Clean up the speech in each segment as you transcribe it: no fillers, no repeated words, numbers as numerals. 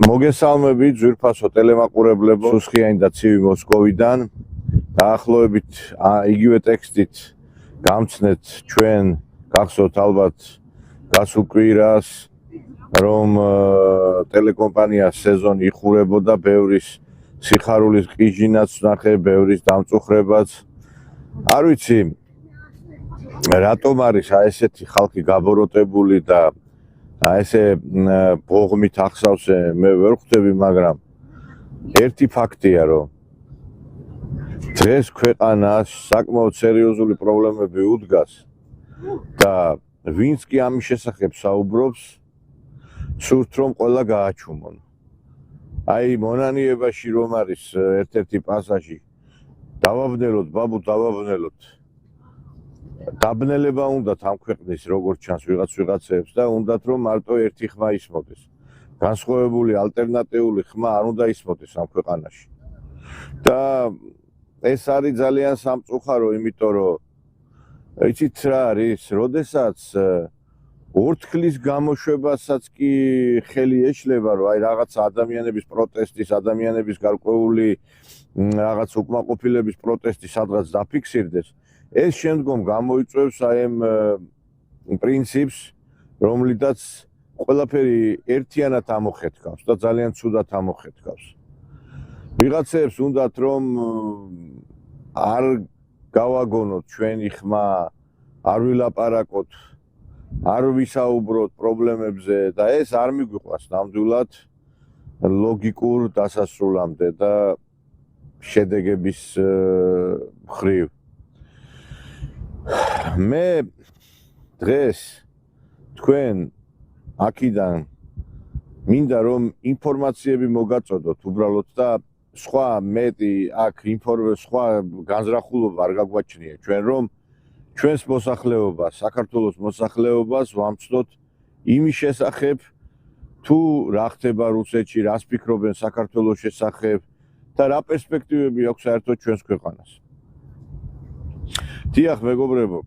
მოგესალმებით ძვირფასო ტელემაყურებლებო, სუსხიანი და ცივი მოსკოვიდან. დაახლოებით იგივე ტექსტით გამცნეთ ჩვენ გახსოვთ ალბათ გასულ კვირას, რომ ტელეკომპანიას სეზონი იხურებოდა, ბევრის სიხარულის ყიჟინაც ვნახე, ბევრის დამწუხრებაც. არ ვიცი რატომ არის ესეთი ხალხი გაბოროტებული და ესე ბოღმით ახსავსე მე ვერ ხვდები, მაგრამ ერთი ფაქტია, რომ დღეს ქვეყანას საკმაოდ სერიოზული პრობლემები უდგას და ვინც კი ამის შესახებ საუბრობს, სურთ რომ ყველა გააჩუმონ. აი მონანიებაში რომ არის ერთ-ერთი პასაჟი, დავაბნელოთ ბაბუ, დავაბნელოთ. დაბნელება უნდათ ამ ქვეყნის როგორც ჩანს ვიღაცებს და უნდათ რომ მარტო ერთი ხმა ისმოდეს. განსხვავებული ალტერნატიული ხმა არ უნდა ისმოდეს ამ ქვეყანაში. და ეს არის ძალიან სამწუხარო, იმიტომ რომ იცით რა არის, როდესაც ორთქლის გამოშვებასაც კი ხელი ეშლება, რომ აი რაღაც ადამიანების პროტესტის, ადამიანების გარკვეული რაღაც უკმაყოფილების პროტესტი სადღაც დაფიქსირდეს, ეს შემდგომ გამოიწვევს აი ამ პრინციპს, რომლითაც ყველაფერი ერთიანად ამოხეთქავს და ძალიან ცუდად ამოხეთქავს. ვიღაცებს უნდათ რომ არ გავაგონოთ ჩვენი ხმა, არ ვილაპარაკოთ, არ ვისაუბროთ პრობლემებზე და ეს არ მიგვიყვას ნამდვილად ლოგიკურ დასასრულამდე და შედეგების მხრივ. მე დღეს თქვენ აქედან მინდა რომ ინფორმაციები მოგაწოდოთ უბრალოდ და სხვა მეტი აქ სხვა განზრახულობა არ გაგვაჩნია ჩვენ რომ ჩვენს მოსახლეობას, საქართველოს მოსახლეობას ვამცნოთ იმის შესახებ თუ რა ხდება რუსეთში, რას ფიქრობენ საქართველოს შესახებ და რა პერსპექტივები აქვს საერთოდ ჩვენს ქვეყანას. დიახ, მეგობრებო,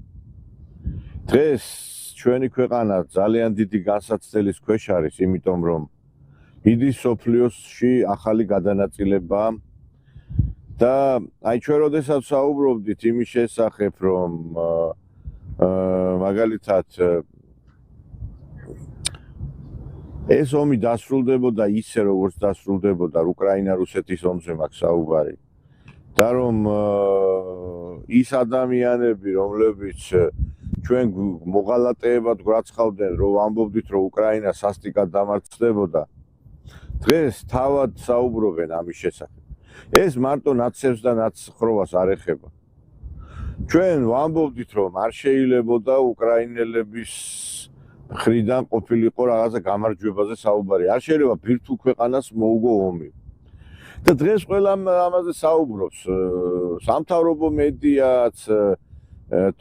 დღეს ჩვენი ქვეყანა ძალიან დიდი განსაცდელის ქვეშ არის, იმიტომ რომ მიდის მსოფლიოში ახალი გადანაწილება და აი ჩვენ როდესაც საუბრობდით იმის შესახებ, რომ მაგალითად ეს ომი დასრულდებოდა ისე, როგორც დასრულდებოდა უკრაინა-რუსეთის ომზე მაქვს საუბარი. და რომ ის ადამიანები, რომლებიც ჩვენ მოღალატეებად გვაცხავდნენ, რომ ამბობდით, რომ უკრაინა სასტიკად დამარცხდებოდა, დღეს თავად საუბრობენ ამის შესახებ. ეს მარტო ნაცებს და ნაცხრობას არ ეხება. ჩვენ ვამბობდით, რომ არ შეიძლებოდა უკრაინელების მხრიდან ყოფილიყო რაღაცა გამარჯვებაზე საუბარი. არ შეიძლება ბირთვულ ქვეყანას მოუგო ომი. და დღეს ყველა ამაზე საუბრობს, სამთავრობო მედიაც,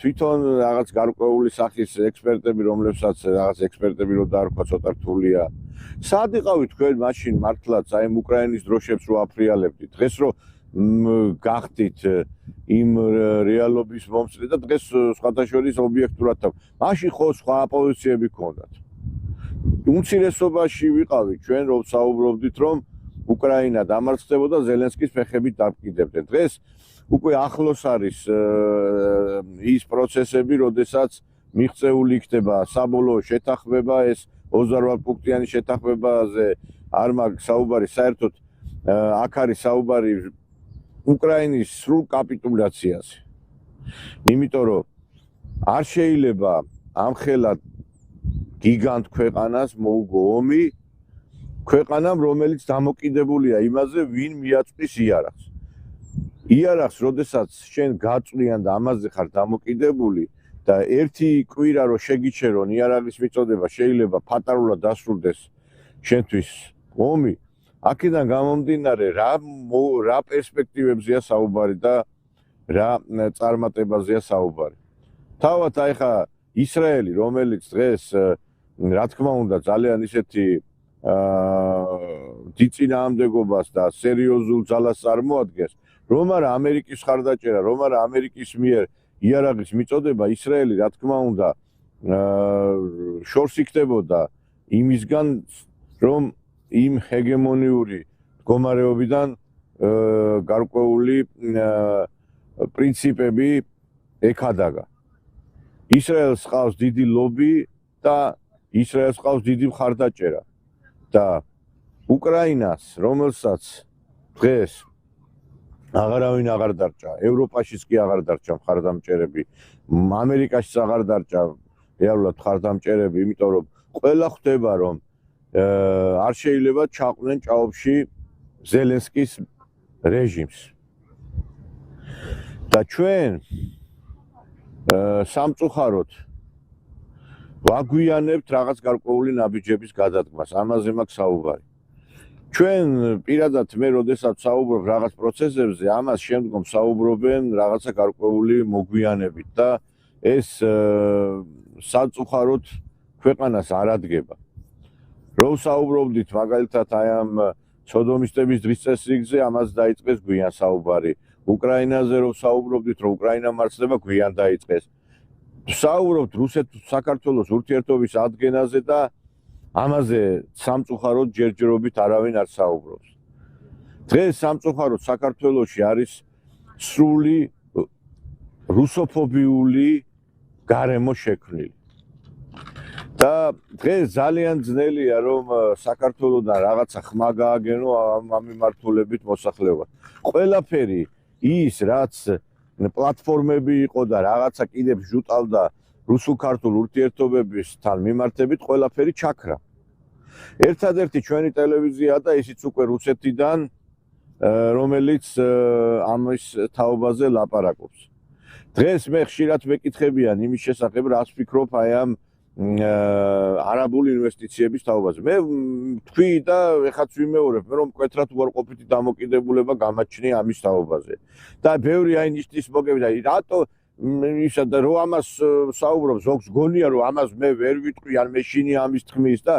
თვითონ რაღაც გარკვეული სახის ექსპერტები, რომლებსაც რაღაც ექსპერტები რო დაარქვა ცოტა რთულია. სად იყავით თქვენ მაშინ მართლაც აი ამ უკრაინის დროშებს რო აფრიალებდით? დღეს რო გახდით იმ რეალობის მომსწრე და დღეს სხვადასხვა ობიექტურად მაშინ ხო სხვა პოზიციები გქონდათ. უმცირესობაში ვიყავით ჩვენ რო საუბრობდით, რომ უკრაინა დამარცხდებოდა, ზელენსკის ფეხებით დაბკიდებდნენ. დღეს უკვე ახლოს არის ის პროცესები, როდესაც მიღწეული იქნება საბოლოო შეთანხმება, ეს 28 პუნქტიანი შეთანხმებაზე არ მაქვს საუბარი, საერთოდ აქ არის საუბარი უკრაინის სრულ კაპიტულაციაზე. იმიტომ რომ არ შეიძლება ამხელად გიგანტ ქვეყანას მოუგო ომი, ქვეყანამ, რომელიც დამოკიდებულია იმაზე, ვინ მიაწვის იარაღს. იარაღს, როდესაც შენ გაწვიან და ამაზე ხარ დამოკიდებული და ერთი კვირა რო შეგიჩერონ იარაღის მიწოდება შეიძლება ფატარულად დასრულდეს შენთვის ომი, აქედან გამომდინარე რა პერსპექტივებზეა საუბარი და რა წარმატებაზეა საუბარი. თავად აი ხა ისრაელი, რომელიც დღეს რა თქმა უნდა ძალიან ისეთი დიწინააღმდეგობას და სერიოზულ ძალას წარმოადგენს, რომ არა ამერიკის ხარდაჭერა, რომ არა ამერიკის მიერ იარაღის მიწოდება, ისრაელი რა თქმა უნდა შორს იქდებოდა იმისგან, რომ იმ ჰეგემონიური მდგომარეობიდან გარკვეული პრინციპები ეკადაგა. ისრაელს ყავს დიდი ლობი და ისრაელს ყავს დიდი მხარდაჭერა და უკრაინას, რომელსაც დღეს აღარავინ აღარ დარჭა, ევროპაშიც კი აღარ დარჭა მხარდამჭერები, ამერიკაშიც აღარ დარჭა რეალურად მხარდამჭერები, იმიტომ რომ ყველა ხვდება რომ არ შეიძლება ჩაყვნენ ჭაობში ზელენსკის რეჟიმს. და ჩვენ სამწუხაროდ ვაგვიანებთ რაღაც გარკვეული ნაბიჯების გადადგმას, ამაზე მაქვს საუბარი. ჩვენ პირადად მე როდესაც საუბრობ რაღაც პროცესებზე, ამას შემდგომ საუბრობენ რაღაცა გარკვეული მოგვიანებით და ეს სამწუხაროდ ქვეყანას არ ადგება. რომ საუბრობდით მაგალითად აი ამ სოდომისტების დღის წესრიგზე, ამას დაიწყეს გვიან საუბარი. უკრაინაზე რომ საუბრობდით, რომ უკრაინა მარცხდება, გვიან დაიწყეს. საუბრობთ რუსეთ-საქართველოს ურთიერთობის ადგენაზე და ამაზე სამწუხაროდ ჯერჯერობით არავინ არ საუბრობს. დღეს სამწუხაროდ საქართველოში არის სრული რუსოფობიული გარემო შექმნილი. და დღეს ძალიან ძნელია რომ საქართველოსთან რაღაცა ხმა გააგენო ამ მიმართულებით მოსახლეობას. ყველაფერი ის რაც პლატფორმები იყო და რაღაცა კიდევ ჟუტავდა რუსულ-ქართულ ურთიერთობებისთან მიმართებით ყველაფერი ჩაქრა. ერთადერთი ჩვენი ტელევიზია და ისიც უკვე რუსეთიდან, რომელიც ამის თაობაზე ლაპარაკობს. დღეს მე ხშირად მეკითხებიან იმის შესახებ, რას ვფიქრობ აი ამ არაბული ინვესტიციების თაობაზე. მე თქვი და ეხაც ვიმეორებ, რომ მკვეთრად უარყოფითი დამოკიდებულება გამაჩნია ამის თაობაზე. და ბევრი აი ნიშნის მოგები და რატო ისა და რომ ამას საუბრობ, ზოგს გონია რომ ამას მე ვერ ვიტყვი, ან მეშინი ამის თქმის და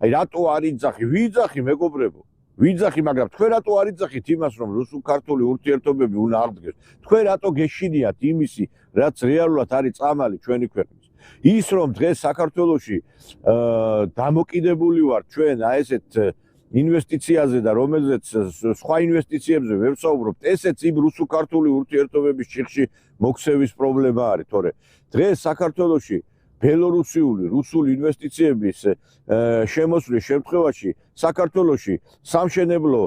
აი რატო არ იძახი? ვიძახი მეგობრებო. ვიძახი, მაგრამ თქვენ რატო არ იძახით იმას, რომ რუსულ-ქართული ურთიერთობები უნდა აღდგეს? თქვენ რატო გეშინიათ იმისი, რაც რეალურად არის წამალი ჩვენი ქვეყნის? ის რომ დღეს საქართველოში დამოკიდებული ვართ ჩვენ აი ესეთ ინვესტიციაზე და რომელზეც სხვა ინვესტიციებზე ვერ ვსაუბრობთ, ესეც იმ რუსულ-ქართული ურთიერთობების ჭიხში მოქცევის პრობლემა არის, თორე დღეს საქართველოში ბელორუსიული, რუსული ინვესტიციების შემოსვლის შემთხვევაში საქართველოში სამშენებლო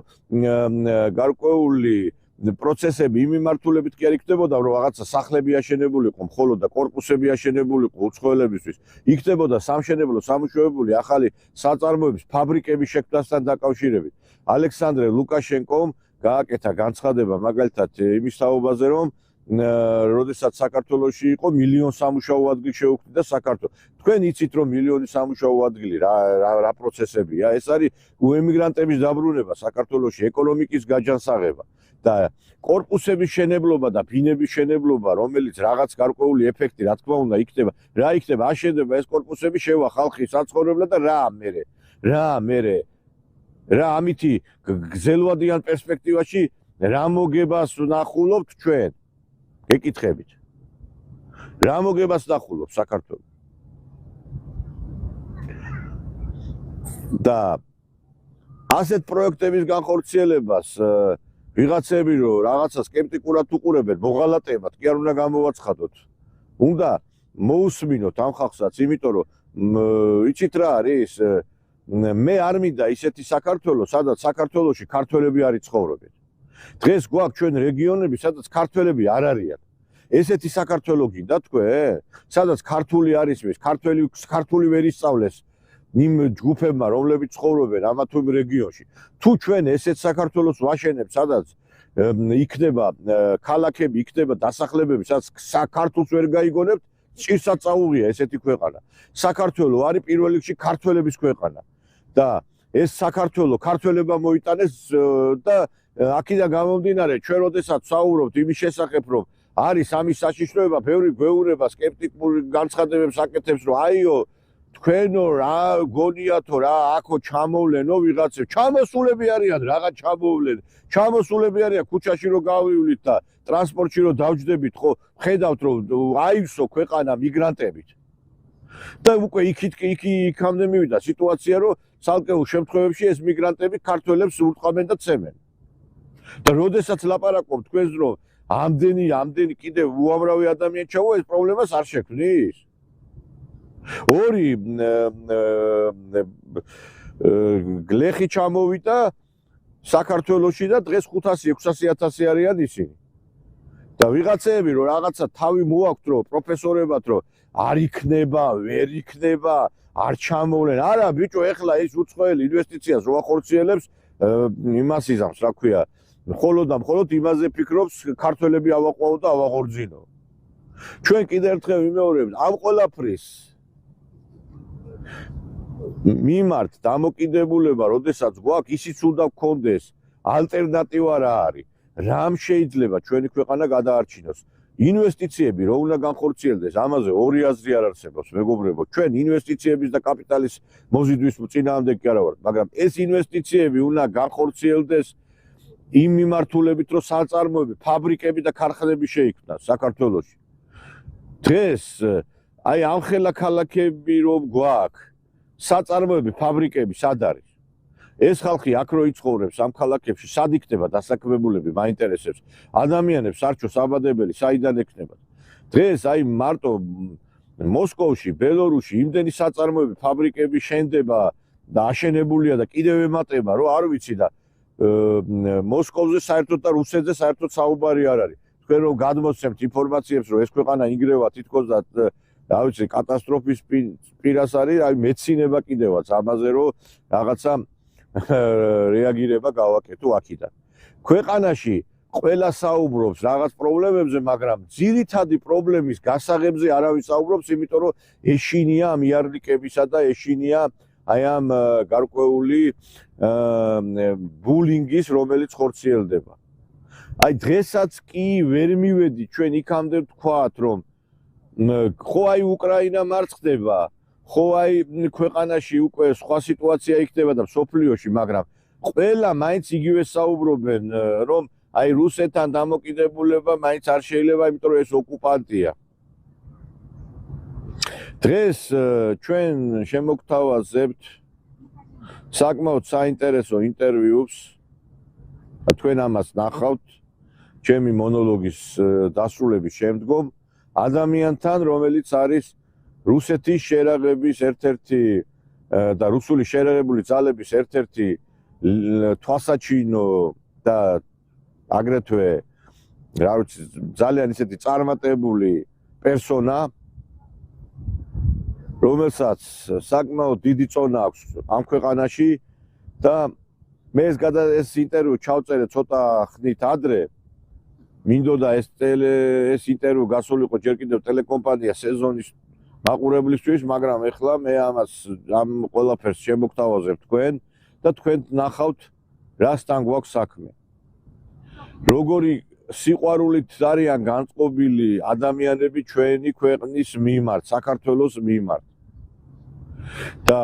გარკვეული პროცესები იმ მიმართულებით კი არ იქნებოდა, რომ რაღაცა სახლები აშენებულიყო, მხოლოდ და კორპუსები აშენებულიყო უცხოელებისთვის. იქნებოდა სამშენებლო სამუშაოებული ახალი საწარმოების ფაბრიკების შექმნასთან დაკავშირებით. ალექსანდრე ლუკაშენკომ გააკეთა განცხადება მაგალითად იმის თაობაზე, რომ როდესაც საქართველოში იყო მილიონ სამუშაო ადგილი შეუქმნიდა საქართველოს. თქვენ იცით რომ მილიონი სამუშაო ადგილი რა პროცესებია? ეს არის უემიგრანტების დაბრუნება საქართველოში, ეკონომიკის გაჯანსაღება. და კორპუსების შენებლობა და ბინების შენებლობა, რომელიც რაღაც გარკვეული ეფექტი, რა თქმა უნდა, იქნება, რა იქნება, აშენდება ეს კორპუსები, შევა ხალხი საცხოვრებლად და რა ამითი გზელვადიან პერსპექტივაში რა მოგებას ნახულობთ ჩვენ? გეკითხებით. რა მოგებას ნახულობთ საქართველოს? და ასეთ პროექტების განხორციელებას ვიღაცები რომ რაღაცა სკეპტიკურად უყურებენ, მოღალატებად, კი არ უნდა გამოვაცხადოთ. უნდა მოусმინოთ ამ ხალხსაც, იმიტომ რომ იცით რა არის? მე არ მინდა ისეთი საქართველოს, სადაც საქართველოში ქართველები არ იცხოვრობენ. დღეს გვაქვს ჩვენ რეგიონები, სადაც ქართველები არ არიან. ესეთი საქართველო გინდა თქვენ? სადაც ქართული არის მის, ქართული ვერ ისწავლეს იმ ჯგუფებმა, რომლებიც ცხოვრობენ ამა თუ იმ რეგიონში. თუ ჩვენ ესეთ საქართველოს ვაშენებთ, სადაც იქნება ქალაქები, იქნება დასახლებები, სადაც საქართველოს ვერ გაიგონებთ, ჭირსაც წაუღია ესეთი ქვეყანა. საქართველო არის პირველ რიგში ქართველების ქვეყანა. და ეს საქართველო ქართველებმა მოიტანეს და აქედან გამომდინარე, ჩვენ როდესაც საუბრობთ იმის შესახებ, რომ არის ამის საშიშროება, ბევრი გვეუბნება სკეპტიკურ განცხადებებს აკეთებს, რომ აიო თქვენო რა გონიათო რა აქო ჩამოვლენო ვიღაცებს, ჩამოსულები არიან, რაღაც ჩამოვლენ, ჩამოსულები არიან ქუჩაში რომ გავივლით და ტრანსპორტში რომ დავჯდებით, ხო, ხედავთ რომ აივსო ქვეყანა მიგრანტებით. და უკვე იქამდე მივიდა სიტუაცია, რომ ცალკეულ შემთხვევებში ეს მიგრანტები ქართველებს ურტყამენ და ცემენ. და როდესაც ლაპარაკობ თქვენს რომ ამდენი კიდევ უამრავი ადამიანი ჩავა, ეს პრობლემას არ შექმნის. ორი გლეხი ჩამოვიდა საქართველოში და დღეს 500-600 არიან ისინი. და ვიღაცები რომ რაღაცა თავი მოაქვთ რომ პროფესორებად რომ არ იქნება, ვერ იქნება, არ ჩამოვლენ. არა ბიჭო, ეხლა ეს უცხოელი ინვესტიციას რო ახორციელებს, იმას იზამს, რა ქვია, მხოლოდ იმაზე ფიქრობს, ქართველები ავაყვაო და ავაღორძინო. ჩვენ კიდევ ერთხელ ვიმეორებთ, ამ ყველაფრის მიმართ დამოკიდებულება, როდესაც გვაქვს, ისიც უნდა გქონდეს ალტერნატივა რა არის. რამ შეიძლება ჩვენი ქვეყანა გადაარჩინოს? ინვესტიციები რო უნდა განხორციელდეს, ამაზე ორი აზრი არ არსებობს, მეგობრებო. ჩვენ ინვესტიციების და კაპიტალის მოზიდვის წინააღმდეგ კი არა ვართ, მაგრამ ეს ინვესტიციები უნდა განხორციელდეს იმ მიმართულებით, რომ საწარმოები, ფაბრიკები და ქარხნები შეიქმნას საქართველოში. დღეს აი ამ ხელა ქალაქები რომ გვაქვს, საწარმოები, ფაბრიკები სად არის? ეს ხალხი აქ რო იცხოვრებს ამ ქალაქებში, სად იქნება დასაქმებულები, მაინტერესებს. ადამიანებს არჩევს საბადებელი, საიდან ექნებათ. დღეს აი მარტო მოსკოვში, ბელორუსში იმდენი საწარმოები, ფაბრიკები შენდება და აშენებულია და კიდევ ემატება, რომ არ ვიცი და მოსკოვზე საერთოდ და რუსეთზე საერთოდ საუბარი არ არის. თქვენ რომ გადმოსცემთ ინფორმაციებს, რომ ეს ქვეყანა ინგრევა თითქოს და რა ვიცი, კატასტროფის პირას არის, აი მეცინება კიდევაც ამაზე რომ რაღაცა რეაგირება გავაკეთო აქიდან. ქვეყანაში ყველა საუბრობს რაღაც პრობლემებზე, მაგრამ ძირითადი პრობლემის გასაღებზე არავინ საუბრობს, იმიტომ რომ ეშინია ამ იარლიკებისა და ეშინია აი ამ გარკვეული ბულინგის, რომელიც ხორციელდება. აი დღესაც კი ვერ მივედი ჩვენ იქამდე ვთქვათ, რომ ხო აი უკრაინა მარცხდება, ხო აი ქვეყანაში უკვე სხვა სიტუაცია იქნება და სოფლიოში, მაგრამ ყველა მაინც იგივე საუბრობენ, რომ აი რუსეთთან დამოკიდებულება მაინც არ შეიძლება, იმიტომ რომ ეს ოკუპანტია. დღეს ჩვენ შემოგთავაზებთ საკმაოდ საინტერესო ინტერვიუს. თქვენ ამას ნახავთ ჩემი მონოლოგის დასრულების შემდგომ ადამიანთან, რომელიც არის რუსეთის შერაღების ერთ-ერთი და რუსული შერაღებული ძალების ერთ-ერთი თვალსაჩინო და აგრეთვე რა ვიცი ძალიან ისეთი წარმატებული პერსონა, რომელსაც საკმაოდ დიდი წონა აქვს ამ ქვეყანაში და მე ეს ინტერვიუ ჩავწერე ცოტა ხნით ადრე. მინდოდა ეს ინტერვიუ გასულიყო ჯერ კიდევ ტელეკომპანია სეზონის მაყურებლისთვის, მაგრამ ეხლა მე ამ ყველაფერს შემოგთავაზებ თქვენ და თქვენ ნახავთ რასთან გვაქვს საქმე. როგორი სიყვარულით არიან განწყობილი ადამიანები ჩვენი ქვეყნის მიმართ, საქართველოს მიმართ. და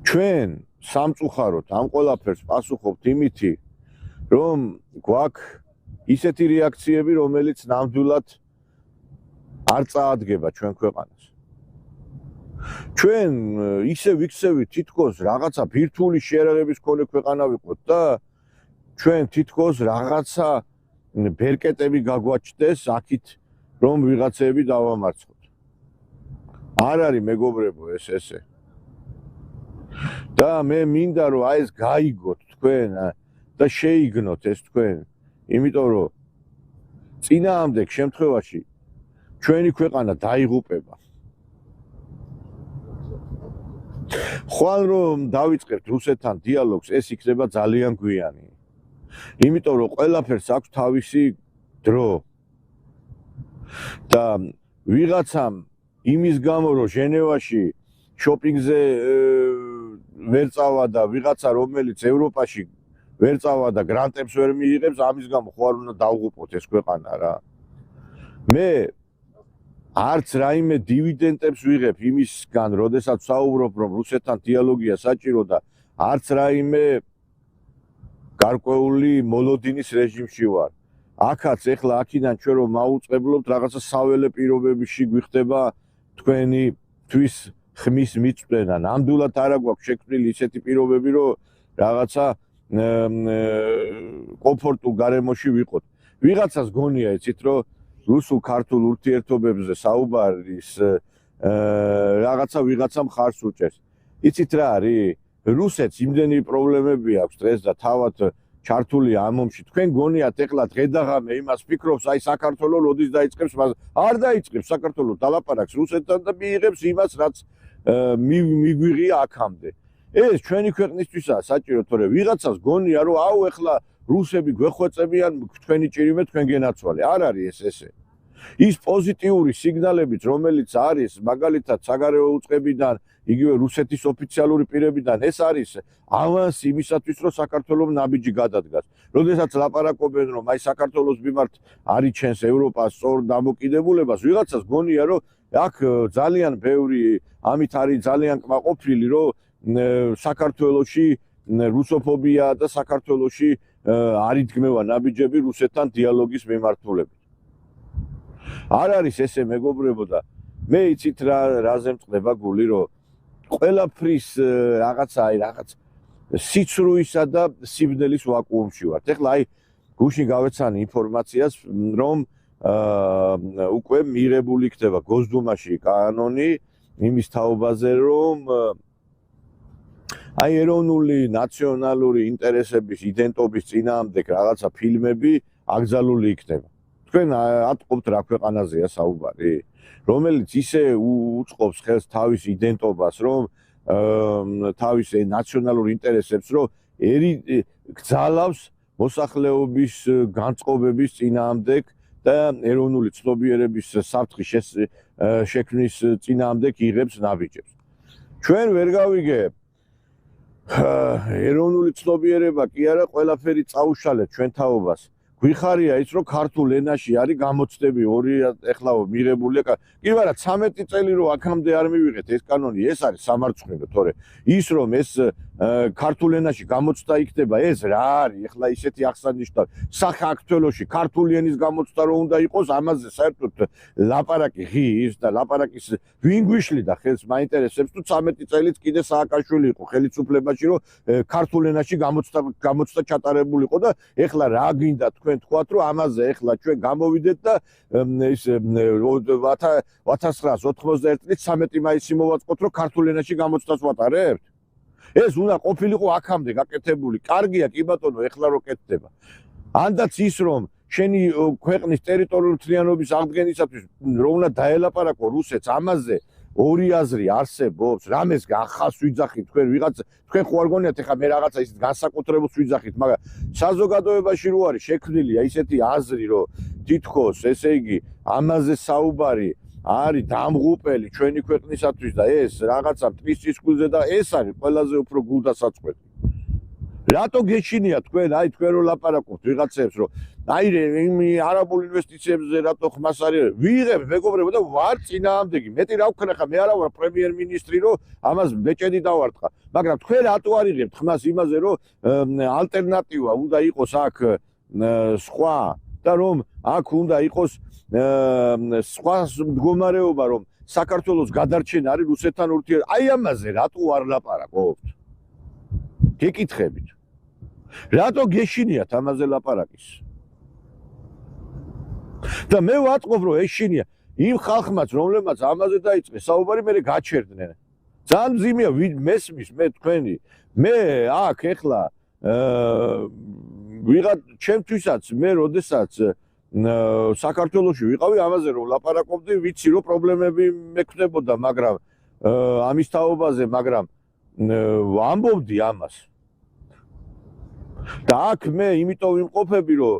ჩვენ სამწუხაროდ ამ ყველაფერს პასუხობთ იმითი, რომ გვაქვს ისეთი რეაქციები, რომელიც ნამდვილად არ წაადგება ჩვენ ქვეყანას. ჩვენ ისე ვიქცევით თითქოს რაღაცა ბირთვული შეერაღების მქონე ქვეყანა ვიყოთ და ჩვენ თითქოს რაღაცა ბერკეტები გაგვაჩნდეს აქით, რომ ვიღაცები დავამარცხოთ. არ არის მეგობრებო ეს ესე. და მე მინდა რომ აი ეს გაიგოთ თქვენ და შეიგნოთ ეს თქვენ, იმიტომ რომ წინააღმდეგ შემთხვევაში ჩვენი ქვეყანა დაიღუპება. ხვალ რომ დავიწყებთ რუსეთთან დიალოგს, ეს იქნება ძალიან გვიანი. იმიტომ რომ ყველაფერს აქვს თავისი დრო. და ვიღაცამ იმის გამო რომ ჟენევაში შოპინგზე ვერ წავა და ვიღაცა რომელიც ევროპაში ვერ წავა და გრანტებს ვერ მიიღებს, ამის გამო ხო არ უნდა დავღუპოთ ეს ქვეყანა რა. მე არც რაიმე დივიდენდებს ვიღებ იმისგან, როდესაც საუბრობ, რომ რუსეთთან დიალოგია საჭირო და არც რაიმე გარკვეული მოლოდინის რეჟიმში ვარ. აქაც ეხლა აქედან ჩვენ რომ მაუწყებლობთ რაღაცა საველე პირობებში გვიხდება თქვენი თვის ხმის მიწვენა, ნამდვილად არ აქვს შექმნილი ისეთი პირობები, რომ რაღაცა კომფორტულ გარემოში ვიყოთ. ვიღაცას გონია იცით, რომ რუსულ-ქართულ ურთიერთობებზე საუბარის რაღაცა ვიღაცა მხარს უჭერს. იცით რა არის? რუსეთს იმდენი პრობლემები აქვს დღეს და თავად ჩართული ამ ომში. თქვენ გონიათ ეხლა დღე-დაღამე იმას ფიქრობს, აი საქართველოს როდის დაიწყებს მას? არ დაიწყებს საქართველოს დალაპარაკს რუსეთთან და მიიღებს იმას, რაც მიგვიღია აქამდე. ეს ჩვენი ქვეყნისთვისაა საჭირო, თორე ვიღაცას გონია, რომ აუ ეხლა რუსები გვეხვეწებიან, თქვენი ჭირიმე თქვენ გენაცვალე. არ არის ესე. ის პოზიტიური სიგნალებიც, რომელიც არის მაგალითად საგარეო უწყებიდან, იგივე რუსეთის ოფიციალური პირებიდან, ეს არის ავანსი იმისათვის, რომ საქართველოს ნაბიჯი გადადგას. როდესაც ლაპარაკობენ, რომ აი საქართველოს მიმართ არიჩენს ევროპას სწორ დამოკიდებულებას, ვიღაცას გონია, რომ აქ ძალიან ბევრი ამით არის ძალიან კმაყოფილი, რომ საქართველოში რუსოფობია და საქართველოში არ იდგმევა ნაბიჯები რუსეთთან დიალოგის მიმართულებით. არ არის ესე მეგობრებო და მე იცით რაზე მწყდება გული, რომ ყველაფრის რაღაცა სიცრუისა და სიბნელის ვაკუუმში ვართ. ეხლა აი გუშინ გავეცანი ინფორმაციას, რომ უკვე მიღებული იქნება გოსდუმაში კანონი იმის თაობაზე, რომ აი ეროვნული ნაციონალური ინტერესების იდენტობის წინააღმდეგ რაღაცა ფილმები აკრძალული იქნება. თქვენ ატყობთ რა ქვეყანაზეა საუბარი, რომელიც ისე უწყობს ხელს თავის იდენტობას, რომ თავის ნაციონალურ ინტერესებს, რომ გძალავს მოსახლეობის განწყობების წინააღმდეგ და ეროვნული ცნობიერების საფრთხის შექმნის წინააღმდეგ იღებს ნაბიჯებს. ჩვენ ვერ გავიგებ ეროვნული ცნობიერება კი არა, ყველაფერი წაუშალეთ ჩვენ თაობას. გვიხარია ის, რომ ქართულ ენაში არის გამოცდები 2 ეხლა მიღებული. კი მაგრამ 13 წელი რომ აქამდე არ მივიღეთ ეს კანონი, ეს არის სამარცხვინო, თორე ის რომ ეს ქართულ ენაში გამოცდა იქნება, ეს რა არის? ეხლა ისეთი აღსანიშნავი საქართველოში ქართული ენის გამოცდა რომ უნდა იყოს, ამაზე საერთოდ ლაპარაკი ღირს და ლაპარაკის ვინ გვიშლიდა ხელს მაინტერესებს, თუ 13 წელიც კიდე სააკაშვილი იყო ხელისუფლებაში, რომ ქართულ ენაში გამოცდა ჩატარებულიყო და ეხლა რა გინდა თქვენ თქვათ, რომ ამაზე ეხლა ჩვენ გამოვიდეთ და ის 1991 წლის 13 მაისი მოვაწყოთ, რომ ქართულ ენაში გამოცდას ვატარებთ. ეს უნდა ყოფილიყო აქამდე გაკეთებული. კარგია კი ბატონო, ეხლა რო კეთდება. ანდაც ის რომ შენი ქვეყნის ტერიტორიული მთლიანობის აღდგენისათვის რომ უნდა დაელაპარაკო რუსეთს, ამაზე ორი აზრი არსებობს. რამეს ახალს ვიძახით თქვენ ვიღაცა, თქვენ ხო არ გონიათ ეხლა მე რაღაცა ისეთ განსაკუთრებულს ვიძახით, მაგრამ საზოგადოებაში რო არის შექმნილია ისეთი აზრი, რომ თითქოს ესე იგი ამაზე საუბარი არის დამღუპელი ჩვენი ქვეყნისათვის და ეს რაღაცა მტრის წისქვილზე და ეს არის ყველაზე უფრო გულდასაწყვეტი. რატო გეშინია თქვენ, აი თქვენ რო ლაპარაკობთ ვიღაცებს, რომ აი იმ არაბულ ინვესტიციებზე რატო ხმას არის ვიღებ მეგობრებო და ვარ წინააღმდეგი. მეტი რა ვქნა ხა, მე არა ვარ პრემიერ-მინისტრი, რომ ამას ბეჭედი დავარტყა. მაგრამ თქვენ რატო არ იღებთ ხმას იმაზე, რომ ალტერნატივა უნდა იყოს აქ სხვა და რომ აქ უნდა იყოს სხვა მდგომარეობა, რომ საქართველოს გადარჩენა არის რუსეთთან ურთიერთობა. აი ამაზე რატო არ ლაპარაკობთ? გეკითხებით. რატო გეშინიათ ამაზე ლაპარაკის? და მე ვატყობ, რომ ეშინია იმ ხალხმაც, რომლებმაც ამაზე დაიწყეს საუბარი, მე გაჩერდნენ. ძალიან მძიმეა მესმის მე თქვენი. მე აქ ეხლა ვიღაც ჩემთვისაც მე როდესაც საქართველოში ვიყავი, ამაზე რომ ლაპარაკობდი, ვიცი რომ პრობლემები მექნებოდა, მაგრამ ამის თაობაზე, მაგრამ ვამბობდი ამას. და აქ მე იმიტომ ვიმყოფები, რომ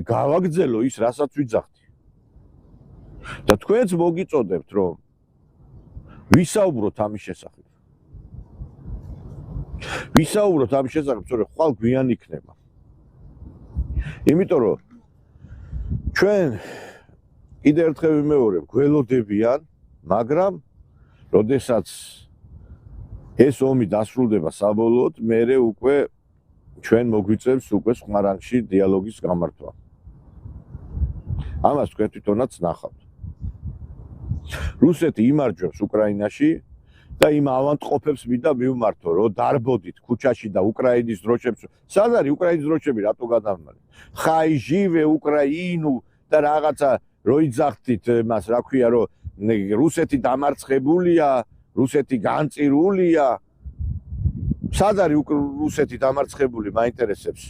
გავაგრძელო ის, რასაც ვიძახდი. და თქვენც მოგიწოდებთ, რომ ვისაუბროთ ამის შესახებ. ვისაუბროთ ამის შესახებ, თორე ხვალ გვიან იქნება. იმიტომ რომ ჩვენ კიდევ ერთხელ ვიმეორებ, გველოდებიან, მაგრამ როდესაც ეს ომი დასრულდება საბოლოოდ, მერე უკვე ჩვენ მოგვიწევს უკვე სხვა რანგში დიალოგის გამართვა. ამას თქვენ თვითონაც ნახავთ. რუსეთი იმარჯვებს უკრაინაში და იმ ავანტყოფებს მინდა მივმართო, რომ დარბოდით ქუჩაში და უკრაინის დროშებს. სად არის უკრაინის დროშები, რატო გადავმართ? ხაი ჟივე უკრაინუ და რაღაცა რო იძახთით მას, რა ქვია, რომ რუსეთი დამარცხებულია, რუსეთი განწირულია. სად არის რუსეთი დამარცხებული, მაინტერესებს.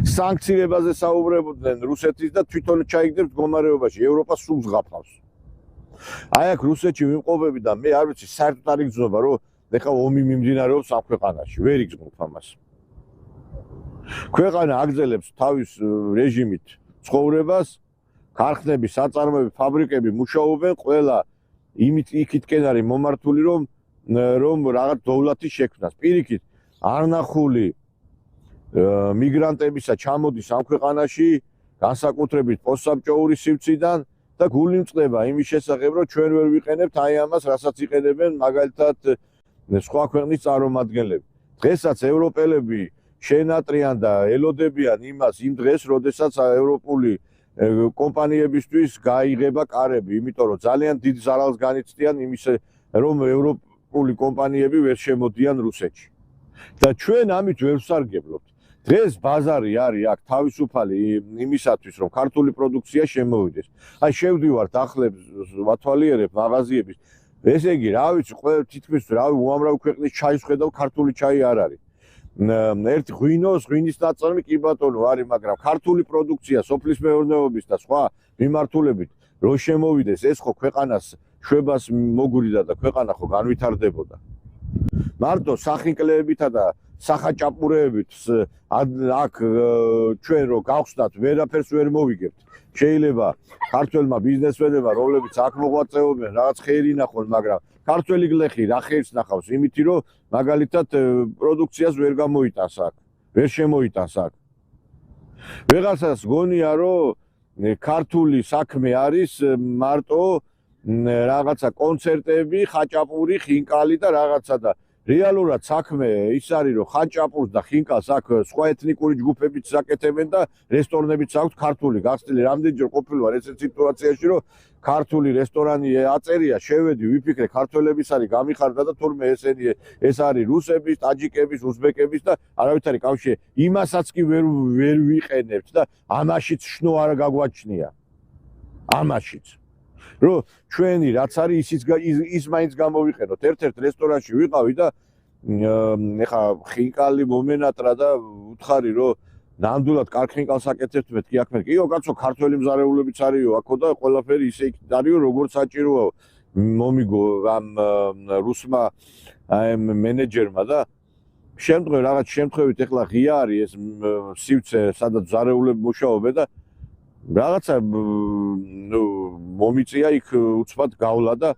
სანქციებაზე საუბრობდნენ რუსეთის და თვითონ ჩაიგდებს მდგომარეობაში, ევროპა სულს გაფავს. აი აქ რუსეთში ვიმყოფები და მე არ ვიცი, საერთოდ არ იგრძნობა, რომ ეხლა ომი მიმდინარეობს ამ ქვეყანაში, ვერ იგრძნობ ამას. ქვეყანა აგრძელებს თავის რეჟიმით ცხოვრებას, ქარხნები, საწარმოები, ფაბრიკები მუშაობენ, ყველა იქითკენ არის მომართული, რომ რაღაც დოვლათის შექმნას. პირიქით, არნახული მიგრანტებისა ჩამოდის ამ ქვეყანაში, განსაკუთრებით პოსტსაბჭოური სივრციდან და გული მწყდება იმის შესახებ, რომ ჩვენ ვერ ვიყენებთ აი ამას, რასაც იყენებენ მაგალითად სხვა ქვეყნის წარმომადგენლები. დღესაც ევროპელები შენატრიან და ელოდებიან იმას იმ დღეს, როდესაც ევროპული კომპანიებისთვის გაიღება კარები, იმიტომ რომ ძალიან დიდ ზარალს განიცდიან იმის, რომ ევროპული კომპანიები ვერ შემოდიან რუსეთში. და ჩვენ ამით ვერ ვსარგებლობთ. დღეს ბაზარი არის აქ თავისუფალი იმისათვის, რომ ქართული პროდუქცია შემოვიდეს. აი შევდივართ ახლებს, ვათვალიერებ მაღაზიების. ესე იგი, რა ვიცი, თითქმის უამრავი ქვეყნის ჩაის ხედავ, ქართული ჩაი არ არის. ერთი ღვინის ნაწარმი კი ბატონო არის, მაგრამ ქართული პროდუქცია, სოფლის მეურნეობის და სხვა მიმართულებით რო შემოვიდეს, ეს ხო ქვეყანას შვებას მოგვირდა და ქვეყანა ხო განვითარდებოდა. მარტო სახინკლეებითა და სახაჭაპურეებით აქ ჩვენ რო გავხსნათ, ვერაფერს ვერ მოვიგებთ. შეიძლება ქართველმა ბიზნესმენებმა, რომლებიც აქ მოღვაწეობენ, რაღაც ხერი ნახონ, მაგრამ ქართველი გლეხი რა ხერს ნახავს, იმითი რომ მაგალითად პროდუქციას ვერ გამოიტანს აქ, ვერ შემოიტანს აქ. ვეღაცას გონია, რომ ქართული საქმე არის მარტო რაღაცა კონცერტები, ხაჭაპური, ხინკალი და რაღაცა და რეალურად საქმე ის არის, რომ ხაჭაპურს და ხინკალს აქ სხვა ეთნიკური ჯგუფებიც საკეთებენ და რესტორნებიც აქვს ქართული. გახსნილი რამდენჯერ ყოფილი ვარ ესეთ სიტუაციაში, რომ ქართული რესტორანი აწერია, შევედი, ვიფიქრე, ქართველების არის გამიხარდა და თურმე ეს არის რუსების, ტაჯიკების, უზბეკების და არავით არის კავშირი. იმასაც კი ვერ ვიყენებთ და ამაშიც შნო არ გაგვაჩნია. ამაშიც. რომ ჩვენი რაც არის ის მაინც გამოვიყენოთ. ერთ-ერთ რესტორანში ვიყავი და ეხა ხინკალი მომენატრა და უთხარი რომ ნამდვილად კარგ ხინკალს აკეთებთ მეთქი აქ მე. კიო კაცო, ქართველი მზარეულებიც არისო აქო და ყველაფერი ისე არისო როგორც საჭიროა მომიგო ამ რუსმა მენეჯერმა და რაღაც შემთხვევით ეხლა ღია არის ეს სივრცე, სადაც მზარეულები მუშაობენ და რაღაცა მომიწია იქ უცბად გავლა და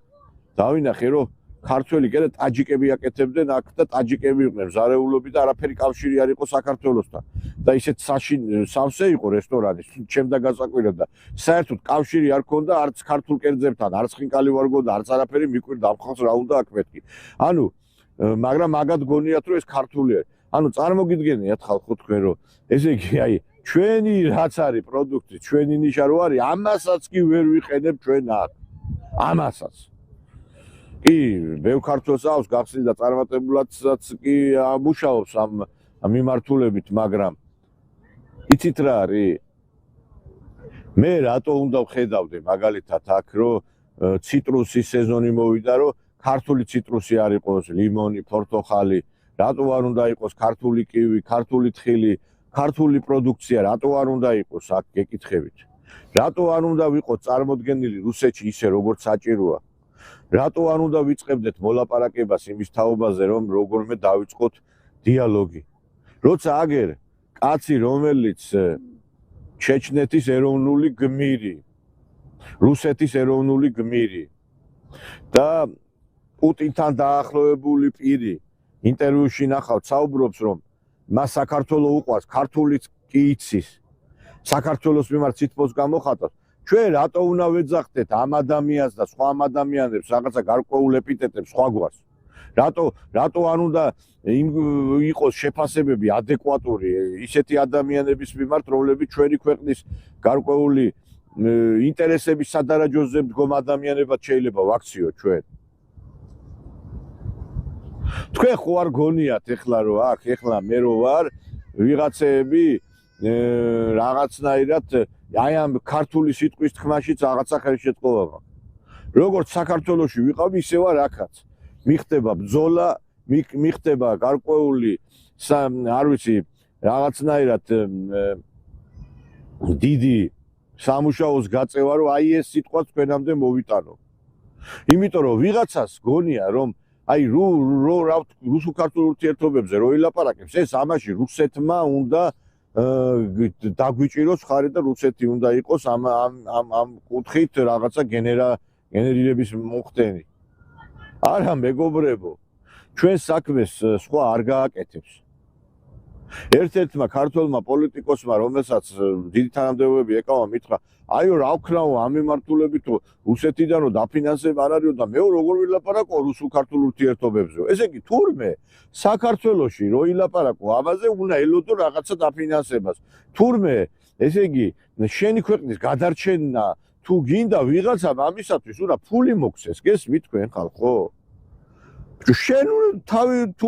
დავინახე რომ ქართველი კიდე ტაჯიკები აკეთებდნენ აქ და ტაჯიკები იყვნენ მზარეულობი და არაფერი კავშირი არ იყო საქართველოსთან და ისეთ სავსე იყო რესტორანი ჩემდა გასაკვირა და საერთოდ კავშირი არ ქონდა არც ქართულ კერძებთან, არც ხინკალი ვარგო და არც არაფერი მიკვირდა ამ ხალხს რა უნდა აქ მეთქი. ანუ მაგრამ მაგათ გონიათ რომ ეს ქართულია. ანუ წარმოგიდგენიათ ხალხო თქვენ რომ ესე იგი აი ჩვენი რაც არის პროდუქტი, ჩვენი ნიშა რო არის, ამასაც კი ვერ ვიყენებ ჩვენ აქ. ამასაც. კი, ბევრ ქართველს აქვს გახსნილი და წარმატებულადაც კი მუშაობს ამ მიმართულებით, მაგრამ იცით რა არის? მე რატო უნდა ვხედავდე მაგალითად აქ რომ ციტრუსის სეზონი მოვიდა, რომ ქართული ციტრუსი არ იყოს, ლიმონი, პორტოხალი, რატო არ უნდა იყოს ქართული კივი, ქართული თხილი, ქართული პროდუქცია, რატო არ უნდა იყოს აქ გეკითხებით? რატო არ უნდა ვიყოთ წარმოდგენილი რუსეთში ისე როგორც საჭიროა? რატო არ უნდა ვიწყებდეთ მოლაპარაკებას იმის თაობაზე, რომ როგორმე დავიწყოთ დიალოგი? როცა აგერ კაცი, რომელიც ჩეჩნეთის ეროვნული გმირი, რუსეთის ეროვნული გმირი და პუტინთან დაახლოებული პირი ინტერვიუში ნახავთ საუბრობს, რომ მას საქართველო უყვარს, ქართულიც კი იცის. საქართველოს მიმართ სითბოს გამოხატავს. ჩვენ რატო უნდა ვეძახდეთ ამ ადამიანს და სხვა ადამიანებს რაღაცა გარკვეულ ეპიტეტებს სხვაგვარს? რატო არ უნდა იყოს შეფასებები ადეკვატური ისეთი ადამიანების მიმართ, რომლებიც ჩვენი ქვეყნის გარკვეული ინტერესების სადარაჯოზე მდგომ ადამიანებად შეიძლება ვაქციოთ ჩვენ? თქვენ ხო არ გონიათ ეხლა რომ აქ ეხლა მე რო ვარ ვიღაცეები რაღაცნაირად აი ამ ქართული სიტყვის თქმაშიც რაღაცა ხელშეწყობა მაქვს. როგორც საქართველოში ვიყავ ისე ვარ აქაც. მიხდება ბრძოლა, მიხდება გარკვეული არ ვიცი რაღაცნაირად დიდი სამუშაოს გაწევა რომ აი ეს სიტყვა თქვენამდე მოვიტანო. იმიტომ რომ ვიღაცას გონია რომ აი რუსულ-ქართულ ურთიერთობებზე რო ილაპარაკებს, ეს ამაში რუსეთმა უნდა დაგვიჭიროს ხარი და რუსეთი უნდა იყოს ამ კუთხით რაღაცა გენერირების მოხდენი. არა მეგობრებო, ჩვენ საქმეს სხვა არ გააკეთებს. ერთ-ერთმა ქართველმა პოლიტიკოსმა, რომელსაც დიდი თანამდებობები ეკავა, მითხრა, აიო რა ვქნაო ამ მიმართულებით რუსეთიდან რომ დაფინანსება არ არისო და მე როგორ ვილაპარაკო რუსულ-ქართულ ურთიერთობებზე. ესე იგი თურმე საქართველოში რო ილაპარაკო ამაზე უნდა ელოდო რაღაცა დაფინანსებას. თურმე ესე იგი შენი ქვეყნის გადარჩენა თუ გინდა ვიღაცამ ამისათვის უნდა ფული მოგცეს, გესმით თქვენ ხალხო? შენ თავი თუ